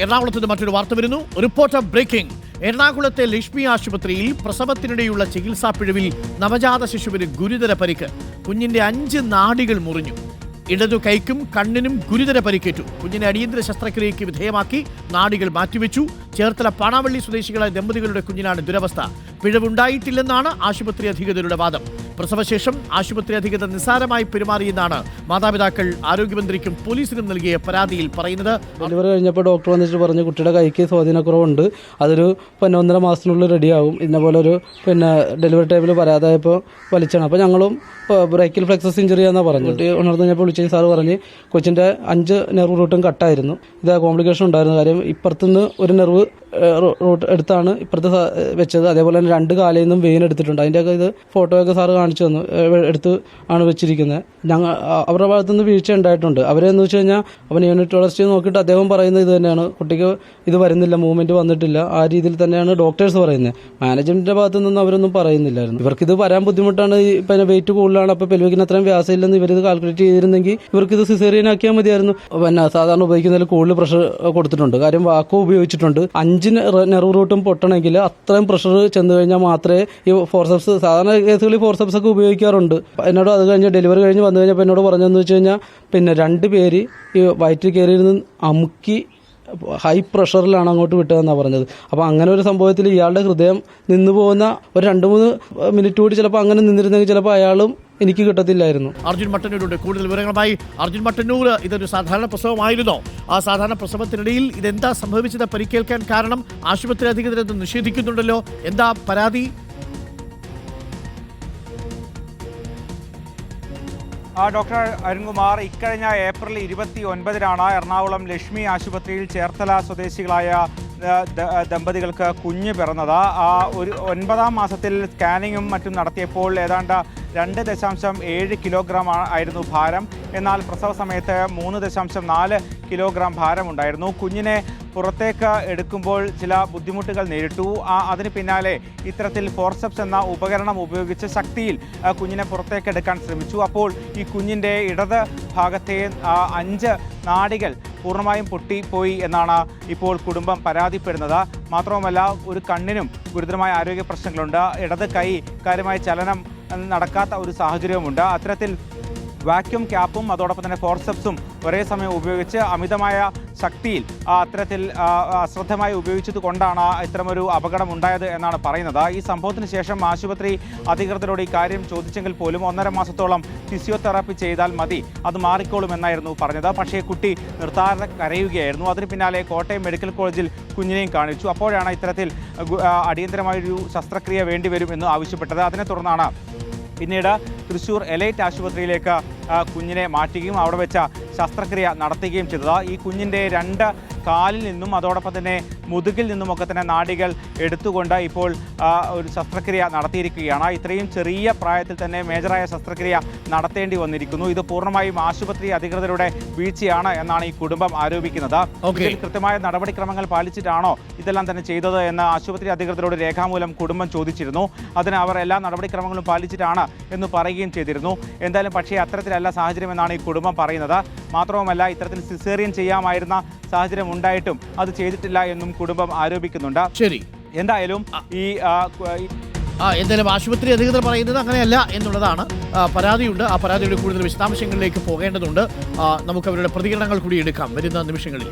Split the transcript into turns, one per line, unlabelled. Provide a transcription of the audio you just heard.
എറണാകുളത്ത് നിന്ന് മറ്റൊരു വാർത്ത വരുന്നു. Reporter breaking. എറണാകുളത്തെ ലക്ഷ്മി ആശുപത്രിയിൽ പ്രസവത്തിനിടെയുള്ള ചികിത്സാ പിഴവിൽ നവജാത ശിശുവിന് ഗുരുതര പരിക്ക്. കുഞ്ഞിന്റെ 5 നാഡികൾ മുറിഞ്ഞു. ഇടതു കൈക്കും കണ്ണിനും ഗുരുതര പരിക്കേറ്റു. കുഞ്ഞിനെ അടിയന്തര ശസ്ത്രക്രിയയ്ക്ക് വിധേയമാക്കി നാഡികൾ മാറ്റിവെച്ചു. ചേർത്തല പാണാവള്ളി സ്വദേശികളായ ദമ്പതികളുടെ കുഞ്ഞിനാണ് ദുരവസ്ഥ. പിഴവുണ്ടായിട്ടില്ലെന്നാണ് ആശുപത്രി അധികൃതരുടെ വാദം. പ്രസവശേഷം ആശുപത്രി അധികൃതർ നിസ്സാരമായി പെരുമാറിയെന്നാണ് മാതാപിതാക്കൾ ആരോഗ്യമന്ത്രിക്കും പോലീസിനും നൽകിയ പരാതിയിൽ പറയുന്നത്.
ഡെലിവറി കഴിഞ്ഞപ്പോൾ ഡോക്ടർ വന്നിട്ട് പറഞ്ഞു കുട്ടിയുടെ കൈക്ക് സ്വാധീനക്കുറവുണ്ട്, അതൊരു 1.5 മാസത്തിനുള്ളിൽ റെഡിയാവും. ഇന്നപോലെ ഒരു ഡെലിവറി ടൈമിൽ പരാതായപ്പോൾ വലിച്ചാണ്. അപ്പോൾ ഞങ്ങളും ബ്രേക്കിൽ ഫ്ലെക്സസ് ഇഞ്ചുറി എന്നാണ് പറഞ്ഞു. കുട്ടി ഉണർന്നു കഴിഞ്ഞപ്പോൾ വിളിച്ച സാറ് പറഞ്ഞ് കൊച്ചിൻ്റെ 5 നെർവ് റൂട്ടും കട്ടായിരുന്നു. ഇത് കോംപ്ലിക്കേഷൻ ഉണ്ടായിരുന്നു. കാര്യം ഇപ്പുറത്തുനിന്ന് ഒരു നെർവ് റൂട്ട് എടുത്താണ് ഇപ്പുറത്ത് വെച്ചത്. അതേപോലെ തന്നെ 2 കാലിൽ നിന്നും വെയിൻ എടുത്തിട്ടുണ്ട്. അതിൻ്റെയൊക്കെ ഇത് ഫോട്ടോയൊക്കെ സാറ് കാണിച്ചു തന്നു. എടുത്ത് ആണ് വെച്ചിരിക്കുന്നത്. അവരുടെ ഭാഗത്തുനിന്ന് വീഴ്ച ഉണ്ടായിട്ടുണ്ട്. അവരെന്ന് വെച്ച് കഴിഞ്ഞാൽ അവൻ യൂണിറ്റോളജിസ്റ്റ് നോക്കിയിട്ട് അദ്ദേഹം പറയുന്നത് ഇത് തന്നെയാണ്, കുട്ടിക്ക് ഇത് വരുന്നില്ല, മൂവ്മെന്റ് വന്നിട്ടില്ല. ആ രീതിയിൽ തന്നെയാണ് ഡോക്ടേഴ്സ് പറയുന്നത്. മാനേജ്മെന്റിന്റെ ഭാഗത്തു നിന്നും അവരൊന്നും പറയുന്നില്ലായിരുന്നു. ഇവർക്കിത് വരാൻ ബുദ്ധിമുട്ടാണ്, പിന്നെ വെയിറ്റ് കൂടുതലാണ്, അപ്പോൾ പെൽവിക്കിന് അത്രയും വ്യാസമില്ലെന്ന് ഇവരിത് കാൽക്കുലേറ്റ് ചെയ്തിരുന്നെങ്കിൽ ഇവർക്കിത് സിസേറിയൻ ആക്കിയാൽ മതിയായിരുന്നു. പിന്നെ സാധാരണ ഉപയോഗിക്കുന്നതിൽ കൂടുതൽ പ്രഷർ കൊടുത്തിട്ടുണ്ട്. കാര്യം വാക്കോ ഉപയോഗിച്ചിട്ടുണ്ട്. 5 നെർവ് റൂട്ടും പൊട്ടണമെങ്കിൽ അത്രയും പ്രഷർ ചെന്ന് കഴിഞ്ഞാൽ മാത്രമേ ഈ ഫോർസെപ്സ്, സാധാരണ കേസുകളിൽ ഫോർസെപ്സ് ഒക്കെ ഉപയോഗിക്കാറുണ്ട്. എന്നോട് അത് കഴിഞ്ഞ് ഡെലിവറി കഴിഞ്ഞ് വന്നു കഴിഞ്ഞപ്പോൾ എന്നോട് പറഞ്ഞതെന്ന് വെച്ച് കഴിഞ്ഞാൽ പിന്നെ 2 പേര് ഈ വയറ്റിൽ കയറിയിരുന്ന് അമുക്കി ഹൈ പ്രഷറിലാണ് അങ്ങോട്ട് വിട്ടതെന്നാണ് പറഞ്ഞത്. അപ്പോൾ അങ്ങനെ ഒരു സംഭവത്തിൽ ഇയാളുടെ ഹൃദയം നിന്നു പോകുന്ന ഒരു 2-3 മിനിറ്റ് കൂടി ചിലപ്പോൾ അങ്ങനെ നിന്നിരുന്നെങ്കിൽ ചിലപ്പോൾ അയാളും എനിക്ക് കിട്ടത്തില്ലായിരുന്നു.
അർജുൻ മട്ടന്നൂരുണ്ട് കൂടുതൽ വിവരങ്ങളുമായി. അർജുൻ മട്ടന്നൂർ, ഇതൊരു സാധാരണ പ്രസവമായിരുന്നോ? ആ സാധാരണ പ്രസവത്തിനിടയിൽ ഇതെന്താ സംഭവിച്ചത്? പരിക്കേൽക്കാൻ കാരണം ആശുപത്രി അധികൃതർ നിഷേധിക്കുന്നുണ്ടല്ലോ, എന്താ പരാതി?
ഡോക്ടർ അരുൺകുമാർ, ഇക്കഴിഞ്ഞ ഏപ്രിൽ 29-നാണ് എറണാകുളം ലക്ഷ്മി ആശുപത്രിയിൽ ചേർത്തല സ്വദേശികളായ ദമ്പതികൾക്ക് കുഞ്ഞ് പിറന്നത്. ഒരു 9-ാം മാസത്തിൽ സ്കാനിങ്ങും മറ്റും നടത്തിയപ്പോൾ ഏതാണ്ട് 2.7 കിലോഗ്രാം ആയിരുന്നു ഭാരം. എന്നാൽ പ്രസവ സമയത്ത് 3.4 കിലോഗ്രാം ഭാരമുണ്ടായിരുന്നു. കുഞ്ഞിനെ പുറത്തേക്ക് എടുക്കുമ്പോൾ ചില ബുദ്ധിമുട്ടുകൾ നേരിട്ടു. അതിന് പിന്നാലെ ഇത്തരത്തിൽ ഫോർസെപ്സ് എന്ന ഉപകരണം ഉപയോഗിച്ച് ശക്തിയിൽ കുഞ്ഞിനെ പുറത്തേക്ക് എടുക്കാൻ ശ്രമിച്ചു. അപ്പോൾ ഈ കുഞ്ഞിൻ്റെ ഇടത് ഭാഗത്തെ 5 നാഡികൾ പൂർണ്ണമായും പൊട്ടിപ്പോയി എന്നാണ് ഇപ്പോൾ കുടുംബം പരാതിപ്പെടുന്നത്. മാത്രവുമല്ല, ഒരു കണ്ണിനും ഗുരുതരമായ ആരോഗ്യ പ്രശ്നങ്ങളുണ്ട്. ഇടത് കൈ കാര്യമായ ചലനം നടക്കാത്ത ഒരു സാഹചര്യവുമുണ്ട്. അത്തരത്തിൽ വാക്യൂം ക്യാപ്പും അതോടൊപ്പം തന്നെ ഫോർസെപ്സും ഒരേ സമയം ഉപയോഗിച്ച് അമിതമായ ശക്തിയിൽ അത്തരത്തിൽ അശ്രദ്ധമായി ഉപയോഗിച്ചത് കൊണ്ടാണ് ഇത്തരമൊരു അപകടം ഉണ്ടായത് എന്നാണ് പറയുന്നത്. ഈ സംഭവത്തിന് ശേഷം ആശുപത്രി അധികൃതരോട് ഈ കാര്യം ചോദിച്ചെങ്കിൽ പോലും 1.5 മാസത്തോളം ഫിസിയോതെറാപ്പി ചെയ്താൽ മതി, അത് മാറിക്കോളുമെന്നായിരുന്നു പറഞ്ഞത്. പക്ഷേ കുട്ടി നിർത്താതെ കരയുകയായിരുന്നു. അതിന് പിന്നാലെ കോട്ടയം മെഡിക്കൽ കോളേജിൽ കുഞ്ഞിനെയും കാണിച്ചു. അപ്പോഴാണ് ഇത്തരത്തിൽ അടിയന്തരമായൊരു ശസ്ത്രക്രിയ വേണ്ടിവരും എന്ന് ആവശ്യപ്പെട്ടത്. അതിനെ തുടർന്നാണ് പിന്നീട് തൃശ്ശൂർ എലൈറ്റ് ആശുപത്രിയിലേക്ക് കുഞ്ഞിനെ മാറ്റുകയും അവിടെ വെച്ച ശസ്ത്രക്രിയ നടത്തുകയും ചെയ്തത്. ഈ കുഞ്ഞിൻ്റെ 2 കാലിൽ നിന്നും അതോടൊപ്പം തന്നെ മുതുകിൽ നിന്നുമൊക്കെ തന്നെ നാഡികൾ എടുത്തുകൊണ്ട് ഇപ്പോൾ ഒരു ശസ്ത്രക്രിയ നടത്തിയിരിക്കുകയാണ്. ഇത്രയും ചെറിയ പ്രായത്തിൽ തന്നെ മേജറായ ശസ്ത്രക്രിയ നടത്തേണ്ടി വന്നിരിക്കുന്നു. ഇത് പൂർണ്ണമായും ആശുപത്രി അധികൃതരുടെ വീഴ്ചയാണ് എന്നാണ് ഈ കുടുംബം ആരോപിക്കുന്നത്. ഇതിൽ കൃത്യമായ നടപടിക്രമങ്ങൾ പാലിച്ചിട്ടാണോ ഇതെല്ലാം തന്നെ ചെയ്തത് എന്ന് ആശുപത്രി അധികൃതരോട് രേഖാമൂലം കുടുംബം ചോദിച്ചിരുന്നു. അതിന് അവർ എല്ലാ നടപടിക്രമങ്ങളും പാലിച്ചിട്ടാണ് എന്ന് പറയുകയും ചെയ്തിരുന്നു. എന്തായാലും പക്ഷേ അത്തരത്തിലല്ല സാഹചര്യം എന്നാണ് ഈ കുടുംബം പറയുന്നത്. മാത്രവുമല്ല, ഇത്തരത്തിൽ സിസേറിയൻ ചെയ്യാമായിരുന്ന സാഹചര്യം ഉണ്ടായിട്ടും അത് ചെയ്തിട്ടില്ല എന്നും കുടുംബം ആരോപിക്കുന്നുണ്ട്.
ശരി,
എന്തായാലും
എന്തായാലും ആശുപത്രി അധികൃതർ പറയുന്നത് അങ്ങനെയല്ല എന്നുള്ളതാണ്. പരാതിയുണ്ട്. ആ പരാതിയുടെ കൂടുതൽ വിശദാംശങ്ങളിലേക്ക് പോകേണ്ടതുണ്ട്. നമുക്ക് അവരുടെ പ്രതികരണങ്ങൾ കൂടി എടുക്കാം വരുന്ന നിമിഷങ്ങളിൽ.